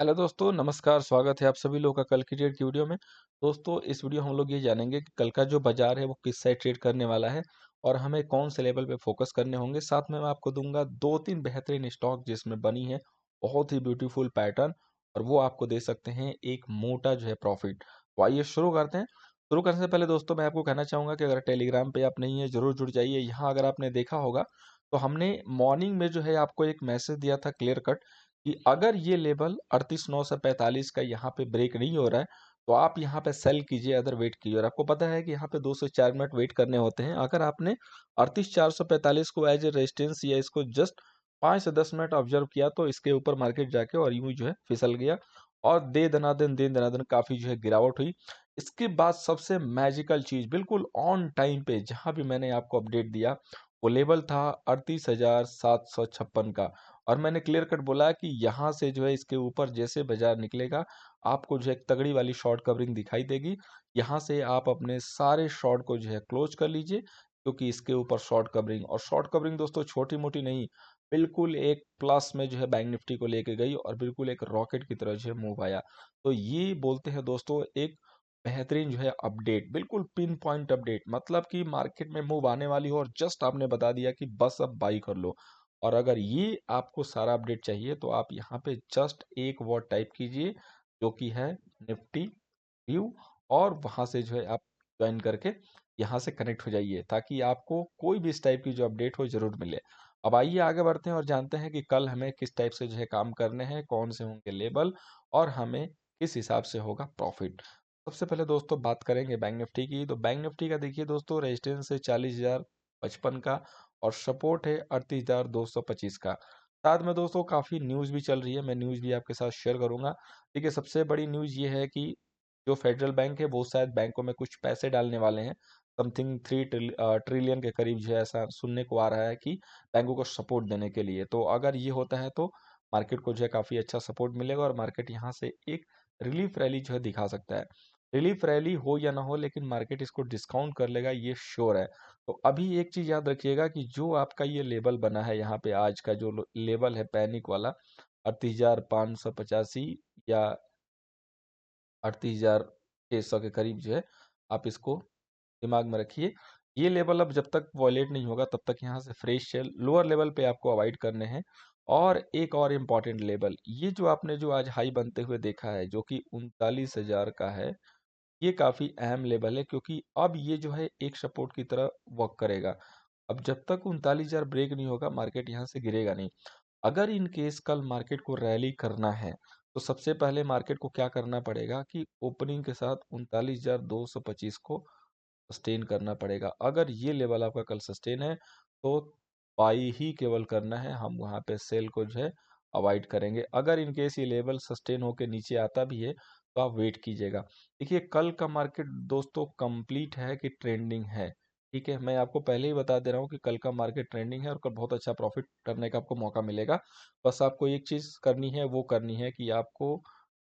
Hello दोस्तों, नमस्कार। स्वागत है आप सभी लोगों का कल की ट्रेड की वीडियो में। दोस्तों, इस वीडियो हम लोग ये जानेंगे कि कल का जो बाजार है वो किस साइड ट्रेड करने वाला है और हमें कौन से लेवल पे फोकस करने होंगे। साथ में मैं आपको दूंगा 2-3 बेहतरीन स्टॉक जिसमें बनी है बहुत ही ब्यूटीफुल पैटर्न और वो आपको दे सकते हैं एक मोटा जो है प्रॉफिट। तो आइए शुरू करते हैं। शुरू करने से पहले दोस्तों मैं आपको कहना चाहूंगा कि अगर टेलीग्राम पे आप नहीं है जरूर जुड़ जाइए। यहाँ अगर आपने देखा होगा तो हमने मॉर्निंग में जो है आपको एक मैसेज दिया था क्लियर कट कि अगर ये लेवल 38,945 का यहाँ पे ब्रेक नहीं हो रहा है तो आप यहाँ पे सेल कीजिए, अदर वेट कीजिए। और आपको पता है कि यहाँ पे 2 से 4 मिनट वेट करने होते हैं। अगर आपने 38,445 को एज ए रेजिस्टेंस या इसको जस्ट 5 से 10 मिनट ऑब्जर्व किया तो इसके ऊपर मार्केट जाके और यूं ही जो है फिसल गया और दे दनादन काफी जो है गिरावट हुई। इसके बाद सबसे मैजिकल चीज बिल्कुल ऑन टाइम पे जहां भी मैंने आपको अपडेट दिया वो लेवल था 38,756 का। और मैंने क्लियर कट बोला कि यहाँ से जो है इसके ऊपर जैसे बाजार निकलेगा आपको जो है एक तगड़ी वाली शॉर्ट कवरिंग दिखाई देगी। यहाँ से आप अपने सारे शॉर्ट को जो है क्लोज कर लीजिए क्योंकि इसके ऊपर शॉर्ट कवरिंग और शॉर्ट कवरिंग दोस्तों छोटी मोटी नहीं, बिल्कुल एक प्लस में जो है बैंक निफ्टी को लेके गई और बिल्कुल एक रॉकेट की तरह जो है मूव आया। तो ये बोलते हैं दोस्तों एक बेहतरीन जो है अपडेट, बिल्कुल पिन पॉइंट अपडेट, मतलब कि मार्केट में मूव आने वाली हो और जस्ट आपने बता दिया कि बस अब बाई कर लो। और अगर ये आपको सारा अपडेट चाहिए तो आप यहाँ पे जस्ट एक वर्ड टाइप कीजिए जो कि है निफ्टी व्यू और वहां से जो है आप ज्वाइन करके यहाँ से कनेक्ट हो जाइए ताकि आपको कोई भी इस टाइप की जो अपडेट हो जरूर मिले। अब आइए आगे बढ़ते हैं और जानते हैं कि कल हमें किस टाइप से जो है काम करने हैं, कौन से होंगे लेवल और हमें किस हिसाब से होगा प्रॉफिट। सबसे पहले दोस्तों बात करेंगे बैंक निफ्टी की। तो बैंक निफ्टी का देखिए दोस्तों, रेजिस्टेंस है 40,055 का और सपोर्ट है 38,225 का। साथ में दोस्तों काफी न्यूज भी चल रही है, मैं न्यूज भी आपके साथ शेयर करूंगा। देखिए सबसे बड़ी न्यूज ये है कि जो फेडरल बैंक है वो शायद बैंकों में कुछ पैसे डालने वाले हैं। समथिंग 3 ट्रिलियन के करीब जो है ऐसा सुनने को आ रहा है कि बैंकों को सपोर्ट देने के लिए। तो अगर ये होता है तो मार्केट को जो है काफी अच्छा सपोर्ट मिलेगा और मार्केट यहाँ से एक रिलीफ रैली जो है दिखा सकता है। रिलीफ रैली हो या ना हो लेकिन मार्केट इसको डिस्काउंट कर लेगा, ये श्योर है। तो अभी एक चीज याद रखिएगा कि जो आपका ये लेवल बना है यहाँ पे, आज का जो लेवल है पैनिक वाला 38,585 या 38,600 के करीब जो है, आप इसको दिमाग में रखिए। ये लेवल अब जब तक वॉयलेट नहीं होगा तब तक यहाँ से फ्रेश सेल लोअर लेवल पे आपको अवॉइड करने हैं। और एक और इम्पॉर्टेंट लेवल, ये जो आपने जो आज हाई बनते हुए देखा है जो कि 39,000 का है, ये काफी अहम लेवल है क्योंकि अब ये जो है एक सपोर्ट की तरह वर्क करेगा। अब जब तक 39,000 ब्रेक नहीं होगा मार्केट यहाँ से गिरेगा नहीं। अगर इन केस कल मार्केट को रैली करना है तो सबसे पहले मार्केट को क्या करना पड़ेगा कि ओपनिंग के साथ 39,225 को सस्टेन करना पड़ेगा। अगर ये लेवल आपका कल सस्टेन है तो बाई ही केवल करना है, हम वहां पे सेल को जो है अवॉइड करेंगे। अगर इन केस ये लेवल सस्टेन होके नीचे आता भी है तो आप वेट कीजिएगा। देखिए कल का मार्केट दोस्तों कंप्लीट है कि ट्रेंडिंग है। ठीक है, मैं आपको पहले ही बता दे रहा हूँ कि कल का मार्केट ट्रेंडिंग है और कल बहुत अच्छा प्रॉफिट करने का आपको मौका मिलेगा। बस आपको एक चीज करनी है, वो करनी है कि आपको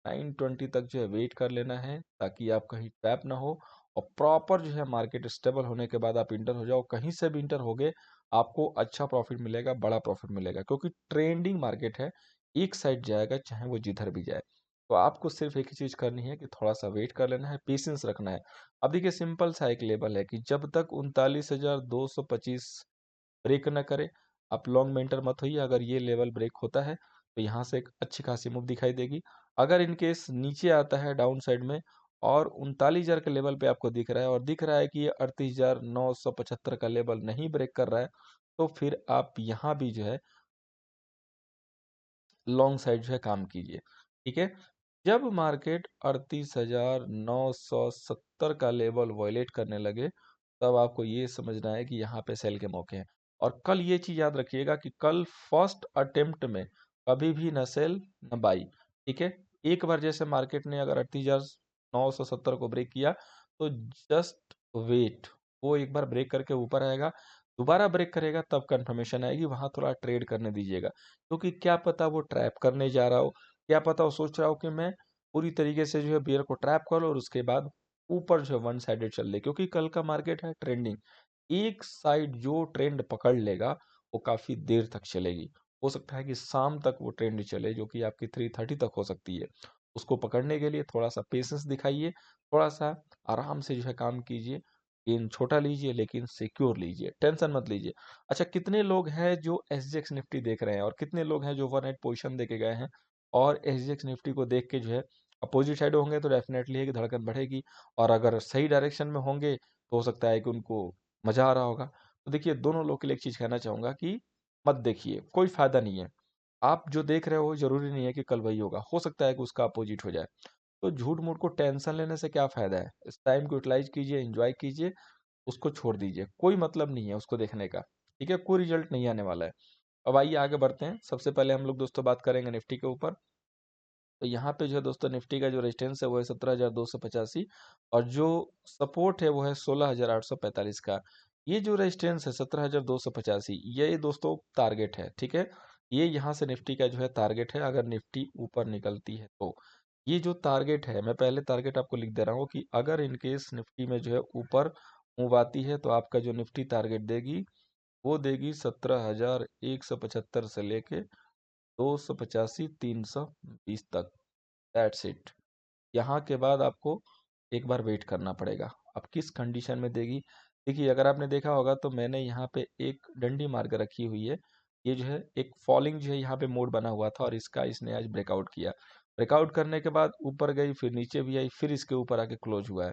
920 तक जो है वेट कर लेना है ताकि आप कहीं ट्रैप ना हो और प्रॉपर जो है मार्केट स्टेबल होने के बाद आप इंटर हो जाओ। कहीं से भी इंटर होगे आपको अच्छा प्रॉफिट मिलेगा, बड़ा प्रॉफिट मिलेगा क्योंकि ट्रेंडिंग मार्केट है, एक साइड जाएगा चाहे वो जिधर भी जाए। तो आपको सिर्फ एक ही चीज करनी है कि थोड़ा सा वेट कर लेना है, पेशेंस रखना है। अब देखिए सिंपल सा एक लेवल है कि जब तक 39,225 ब्रेक न करे आप लॉन्ग में एंटर मत होइए। अगर ये लेवल ब्रेक होता है तो यहाँ से एक अच्छी खासी मूव दिखाई देगी। अगर इन केस नीचे आता है डाउन साइड में और 39,000 के लेवल पे आपको दिख रहा है और दिख रहा है कि ये 38,975 का लेवल नहीं ब्रेक कर रहा है तो फिर आप यहाँ भी जो है लॉन्ग साइड जो है काम कीजिए। ठीक है, जब मार्केट 38,970 का लेवल वॉयलेट करने लगे तब आपको ये समझना है कि यहाँ पे सेल के मौके हैं। और कल ये चीज याद रखिएगा कि कल फर्स्ट अटेम्प्ट में कभी भी न सेल न बाई। ठीक है, एक बार जैसे मार्केट ने अगर 38,970 को ब्रेक किया तो जस्ट वेट, वो एक बार ब्रेक करके ऊपर आएगा, दोबारा ब्रेक करेगा तब कंफर्मेशन आएगी, वहां थोड़ा ट्रेड करने दीजिएगा क्योंकि क्या पता वो ट्रैप करने जा रहा हो, क्या पता वो सोच रहा हो कि मैं पूरी तरीके से जो है बियर को ट्रैप कर लो और उसके बाद ऊपर जो है वन साइडेड चल ले। क्योंकि कल का मार्केट है ट्रेंडिंग, एक साइड जो ट्रेंड पकड़ लेगा वो काफी देर तक चलेगी। हो सकता है कि शाम तक वो ट्रेंड चले, जो कि आपकी 3:30 तक हो सकती है। उसको पकड़ने के लिए थोड़ा-सा पेशेंस दिखाइए, थोड़ा-सा आराम से जो है काम कीजिए। गेन छोटा लीजिए लेकिन सिक्योर लीजिए, टेंशन मत लीजिए। अच्छा, कितने लोग हैं जो एसजीएक्स निफ्टी देख रहे हैं और कितने लोग हैं जो ओवरनाइट पोजीशन देके गए हैं और एसजीएक्स निफ्टी को देख के जो है अपोजिट साइड होंगे तो डेफिनेटली है कि धड़कन बढ़ेगी, और अगर सही डायरेक्शन में होंगे तो हो सकता है कि उनको मज़ा आ रहा होगा। तो देखिए, दोनों लोग के लिए एक चीज़ कहना चाहूँगा कि मत देखिए, कोई फ़ायदा नहीं है। आप जो देख रहे हो ज़रूरी नहीं है कि कल वही होगा, हो सकता है कि उसका अपोजिट हो जाए। तो झूठ-मूठ को टेंशन लेने से क्या फ़ायदा है? इस टाइम को यूटिलाइज़ कीजिए, एन्जॉय कीजिए, उसको छोड़ दीजिए। कोई मतलब नहीं है उसको देखने का, ठीक है? कोई रिज़ल्ट नहीं आने वाला है। अब आइए आगे बढ़ते हैं। सबसे पहले हम लोग दोस्तों बात करेंगे निफ्टी के ऊपर। तो यहाँ पे जो है दोस्तों निफ्टी का जो रेजिस्टेंस है वो है 17,285, और जो सपोर्ट है वो है 16,845 का। ये जो रेजिस्टेंस है 17,285, ये दोस्तों टारगेट है, ठीक है? ये यहाँ से निफ्टी का जो है टारगेट है, अगर निफ्टी ऊपर निकलती है तो। ये जो टारगेट है, मैं पहले टारगेट आपको लिख दे रहा हूँ कि अगर इन केस निफ्टी में जो है ऊपर मूव आती है तो आपका जो निफ्टी टारगेट देगी, वो देगी 17,175 से लेके 285 320 तक। That's it. यहाँ के बाद आपको एक बार वेट करना पड़ेगा। अब किस कंडीशन में देगी? देखिए, अगर आपने देखा होगा तो मैंने यहाँ पे एक डंडी मार के रखी हुई है। ये जो है एक फॉलिंग जो है यहाँ पे मोड बना हुआ था और इसका इसने आज ब्रेकआउट किया। ब्रेकआउट करने के बाद ऊपर गई, फिर नीचे भी आई, फिर इसके ऊपर आके क्लोज हुआ है।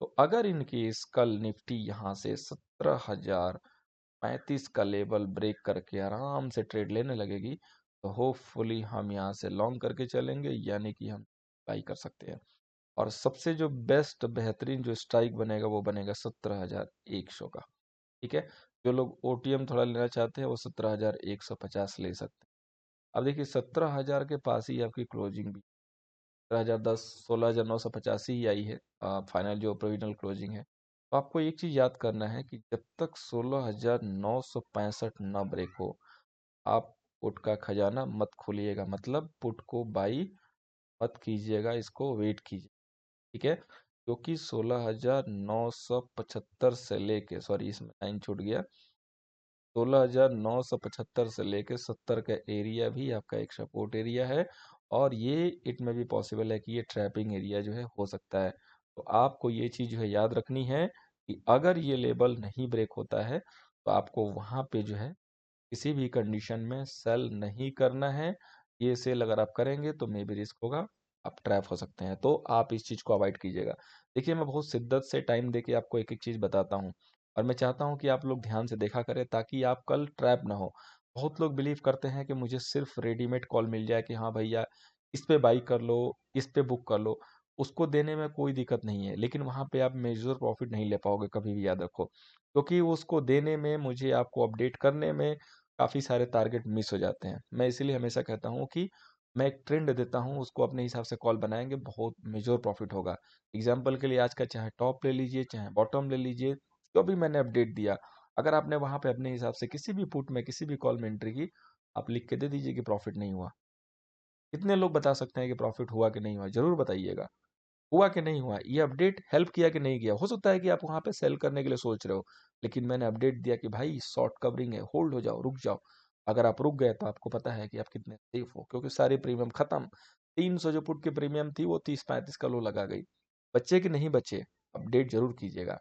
तो अगर इन केस कल निफ्टी यहाँ से 17,035 का लेवल ब्रेक करके आराम से ट्रेड लेने लगेगी, तो होपफुली हम यहाँ से लॉन्ग करके चलेंगे, यानी कि हम बाई कर सकते हैं। और सबसे जो बेस्ट बेहतरीन जो स्ट्राइक बनेगा वो बनेगा 17,100 का, ठीक है? जो लोग ओटीएम थोड़ा लेना चाहते हैं वो 17,150 ले सकते हैं। अब देखिए, 17,000 के पास ही आपकी क्लोजिंग भी 17,010, 16,985 ही आई है, फाइनल जो प्रोविजनल क्लोजिंग है। तो आपको एक चीज़ याद करना है कि जब तक 16,965 ना ब्रेक हो, आप पुट का खजाना मत खोलिएगा, मतलब पुट को बाई मत कीजिएगा, इसको वेट कीजिए, ठीक है? क्योंकि 16,975 से लेके, सॉरी इसमें लाइन छूट गया, 16,975 से लेके 70 का एरिया भी आपका एक सपोर्ट एरिया है, और ये इट में भी पॉसिबल है कि ये ट्रैपिंग एरिया जो है हो सकता है। तो आपको ये चीज़ जो है याद रखनी है कि अगर ये लेवल नहीं ब्रेक होता है तो आपको वहाँ पे जो है किसी भी कंडीशन में सेल नहीं करना है। ये सेल अगर आप करेंगे तो मे बी रिस्क होगा, आप ट्रैप हो सकते हैं, तो आप इस चीज़ को अवॉइड कीजिएगा। देखिए, मैं बहुत शिद्दत से टाइम देके आपको एक-एक चीज़ बताता हूँ, और मैं चाहता हूँ कि आप लोग ध्यान से देखा करें ताकि आप कल ट्रैप ना हो। बहुत लोग बिलीव करते हैं कि मुझे सिर्फ रेडीमेड कॉल मिल जाए कि हाँ भैया, इस पे बाई कर लो, इस पे बुक कर लो। उसको देने में कोई दिक्कत नहीं है, लेकिन वहाँ पे आप मेजर प्रॉफिट नहीं ले पाओगे, कभी भी याद रखो। क्योंकि उसको देने में, मुझे आपको अपडेट करने में काफ़ी सारे टारगेट मिस हो जाते हैं। मैं इसीलिए हमेशा कहता हूँ कि मैं एक ट्रेंड देता हूँ, उसको अपने हिसाब से कॉल बनाएँगे, बहुत मेजर प्रॉफिट होगा। एग्ज़ाम्पल के लिए आज का चाहे टॉप ले लीजिए, चाहे बॉटम ले लीजिए, जो भी मैंने अपडेट दिया, अगर आपने वहाँ पे अपने हिसाब से किसी भी पुट में, किसी भी कॉल में एंट्री की, आप लिख के दे दीजिए कि प्रॉफिट नहीं हुआ। कितने लोग बता सकते हैं कि प्रॉफिट हुआ कि नहीं हुआ? ज़रूर बताइएगा। हुआ कि नहीं हुआ? ये अपडेट हेल्प किया कि नहीं किया? हो सकता है कि आप वहाँ पे सेल करने के लिए सोच रहे हो, लेकिन मैंने अपडेट दिया कि भाई शॉर्ट कवरिंग है, होल्ड हो जाओ, रुक जाओ। अगर आप रुक गए तो आपको पता है कि आप कितने सेफ हो, क्योंकि सारी प्रीमियम खत्म। 300 जो पुट की प्रीमियम थी वो 30-35 का लो लगा गई। बचे कि नहीं बचे? अपडेट ज़रूर कीजिएगा।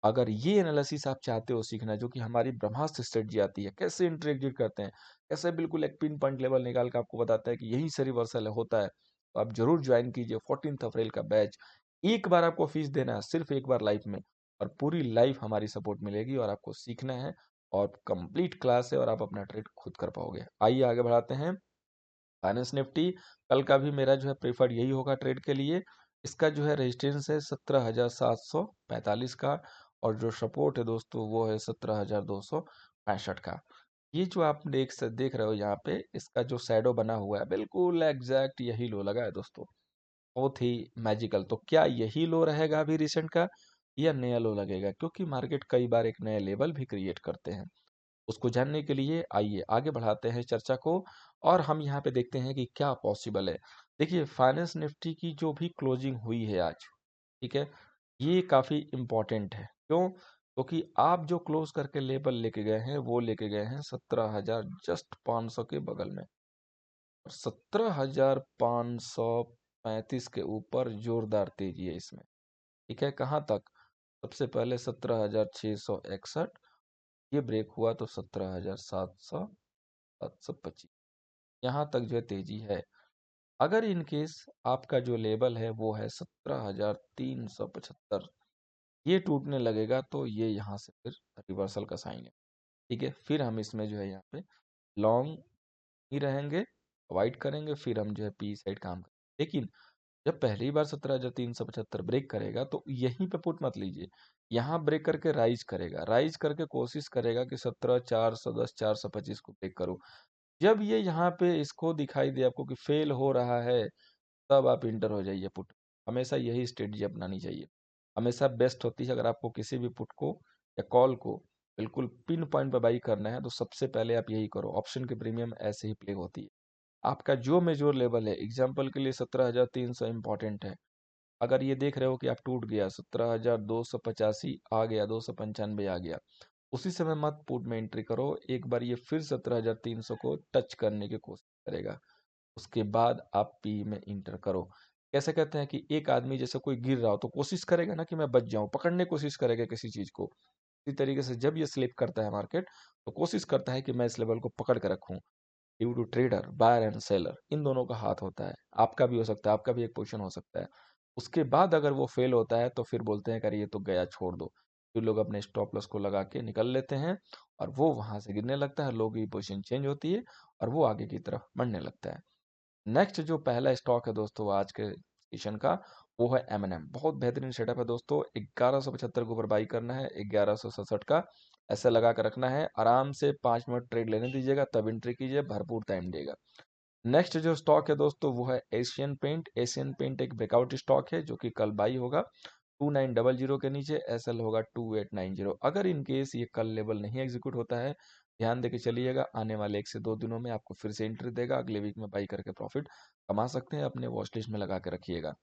अगर ये एनालिसिस आप चाहते हो सीखना, जो कि हमारी ब्रह्मास्त्र स्ट्रेटजी आती है, कैसे एंट्री एग्जिट करते हैं, कैसे बिल्कुल एक पिन पॉइंट लेवल निकाल के आपको बताता है कि यहीं से रिवर्सल होता है, तो आप जरूर ज्वाइन कीजिए 14th अप्रैल का बैच। एक बार आपको फीस देना है, सिर्फ एक बार लाइफ में, और पूरी लाइफ हमारी सपोर्ट मिलेगी, और आपको सीखना है, और कंप्लीट क्लास है, और आप अपना ट्रेड खुद कर पाओगे। आइए आगे बढ़ाते हैं। फाइनेंस निफ्टी कल का भी मेरा जो है प्रेफर्ड यही होगा ट्रेड के लिए। इसका जो है रेजिस्टेंस है 17,745 का, और जो सपोर्ट है दोस्तों वो है 17,265 का। ये जो आप देख रहे हो यहाँ पे, इसका जो शैडो बना हुआ है बिल्कुल एग्जैक्ट यही लो लगा है दोस्तों, बहुत ही मैजिकल। तो क्या यही लो रहेगा अभी रिसेंट का, या नया लो लगेगा? क्योंकि मार्केट कई बार एक नया लेवल भी क्रिएट करते हैं। उसको जानने के लिए आइए आगे बढ़ाते हैं चर्चा को, और हम यहाँ पे देखते हैं कि क्या पॉसिबल है। देखिए, फाइनेंस निफ्टी की जो भी क्लोजिंग हुई है आज, ठीक है, ये काफ़ी इम्पोर्टेंट है। क्यों? क्योंकि आप जो क्लोज करके लेवल लेके गए हैं वो लेके गए हैं 17,000 जस्ट 500 के बगल में, और 17,535 के ऊपर जोरदार तेजी है इसमें। ठीक है, कहाँ तक? सबसे पहले 17,661, ये ब्रेक हुआ तो 17,700, 725, यहाँ तक जो है तेजी है। अगर इन केस आपका जो लेवल है वो है 17,375, ये टूटने लगेगा तो ये यहाँ से फिर रिवर्सल का साइन है। ठीक है, फिर हम इसमें जो है यहाँ पे लॉन्ग ही रहेंगे, अवॉइड करेंगे, फिर हम जो है पी साइड काम करेंगे। लेकिन जब पहली बार 17,375 ब्रेक करेगा तो यहीं पे पुट मत लीजिए, यहाँ ब्रेक करके राइज करेगा, राइज करके कोशिश करेगा कि 17,410, 425 को ब्रेक करो। जब ये यहाँ पे इसको दिखाई दे आपको कि फेल हो रहा है, तब आप इंटर हो जाइए पुट। हमेशा यही स्ट्रेटजी अपनानी चाहिए, हमेशा बेस्ट होती है। अगर आपको किसी भी पुट को या कॉल को बिल्कुल पिन पॉइंट पर बाई करना है तो सबसे पहले आप यही करो। ऑप्शन की प्रीमियम ऐसे ही प्ले होती है। आपका जो मेजोर लेवल है, एग्जाम्पल के लिए 17,300 इंपॉर्टेंट है। अगर ये देख रहे हो कि आप टूट गया, 17,285 आ गया, 295 आ गया, उसी समय मत पुट में एंट्री करो। एक बार ये फिर 17,300 को टच करने की कोशिश करेगा, उसके बाद आप पी में इंटर करो। कैसे कहते हैं कि एक आदमी जैसे कोई गिर रहा हो तो कोशिश करेगा ना कि मैं बच जाऊं, पकड़ने की कोशिश करेगा किसी चीज को। इसी तरीके से जब ये स्लिप करता है मार्केट, तो कोशिश करता है कि मैं इस लेवल को पकड़ के रखूं। Due to trader, buyer and seller, इन दोनों का हाथ होता है। आपका भी हो सकता है, आपका भी एक पोजीशन हो सकता है। उसके बाद अगर वो फेल होता है तो फिर बोलते हैं कि अरे ये तो गया, छोड़ दो। फिर लोग अपने स्टॉप लॉस को लगा के निकल लेते हैं, और वो वहां से गिरने लगता है, लोगों की पोजीशन चेंज होती है और वो आगे की तरफ बढ़ने लगता है। नेक्स्ट जो पहला स्टॉक है दोस्तों आज के सेशन का, वो है M&M। बहुत बेहतरीन सेटअप है दोस्तों। 1175 के ऊपर बाई करना है, 1167 का ऐसे लगा कर रखना है। आराम से 5 मिनट ट्रेड लेने दीजिएगा, तब एंट्री कीजिए, भरपूर टाइम देगा। नेक्स्ट जो स्टॉक है दोस्तों वो है एशियन पेंट। एशियन पेंट एक ब्रेकआउट स्टॉक है जो कि कल बाई होगा 2900 के नीचे, एसएल होगा 2890। अगर इन केस ये कल लेवल नहीं एग्जीक्यूट होता है, ध्यान देके चलिएगा, आने वाले 1 से 2 दिनों में आपको फिर से एंट्री देगा, अगले वीक में बाई करके प्रॉफिट कमा सकते हैं। अपने वॉच लिस्ट में लगा के रखिएगा।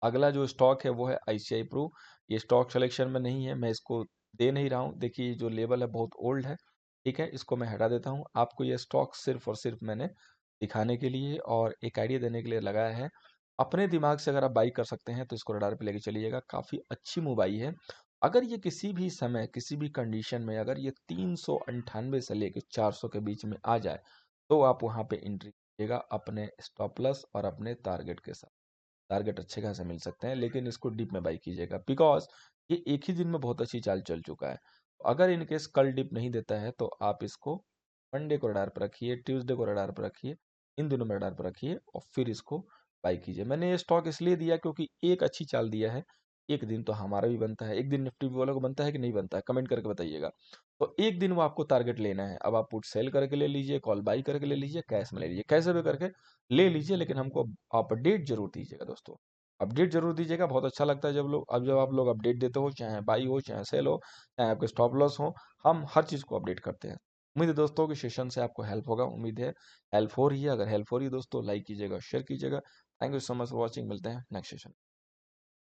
अगला जो स्टॉक है वो है आईसीआई प्रू। ये स्टॉक सिलेक्शन में नहीं है, मैं इसको दे नहीं रहा हूँ। देखिए जो लेवल है बहुत ओल्ड है, ठीक है, इसको मैं हटा देता हूँ। आपको ये स्टॉक सिर्फ और सिर्फ मैंने दिखाने के लिए और एक आइडिया देने के लिए लगाया है। अपने दिमाग से अगर आप बाई कर सकते हैं तो इसको रडार पे लेके चलिएगा, काफ़ी अच्छी मूव आई है। अगर ये किसी भी समय किसी भी कंडीशन में अगर ये 398 से लेके 400 के बीच में आ जाए, तो आप वहाँ पे एंट्री कीजिएगा अपने स्टॉप लॉस और अपने टारगेट के साथ। टारगेट अच्छे खासे मिल सकते हैं, लेकिन इसको डिप में बाई कीजिएगा, बिकॉज ये एक ही दिन में बहुत अच्छी चाल चल चुका है। अगर इनकेस कल डिप नहीं देता है तो आप इसको मंडे को रडार पर रखिए, ट्यूसडे को रडार पर रखिए, इन दिनों में रडार पर रखिए और फिर इसको बाई कीजिए। मैंने ये स्टॉक इसलिए दिया क्योंकि एक अच्छी चाल दिया है। एक दिन तो हमारा भी बनता है, एक दिन निफ्टी वालों को बनता है कि नहीं बनता है, कमेंट करके बताइएगा। तो एक दिन वो आपको टारगेट लेना है। अब आप पुट सेल करके ले लीजिए, कॉल बाई करके ले लीजिए, कैश में ले लीजिए, कैसे भी करके ले लीजिए, लेकिन हमको अपडेट जरूर दीजिएगा दोस्तों। अपडेट जरूर दीजिएगा, बहुत अच्छा लगता है जब आप लोग अपडेट देते हो, चाहे बाई हो चाहे सेल हो चाहे आपके स्टॉप लॉस हो, हम हर चीज़ को अपडेट करते हैं। उम्मीद है दोस्तों कि सेशन से आपको हेल्प होगा, उम्मीद है हेल्प हो रही है। अगर हेल्प हो रही है दोस्तों, लाइक कीजिएगा, शेयर कीजिएगा। Thank you so much for watching, मिलते हैं नेक्स्ट सेशन।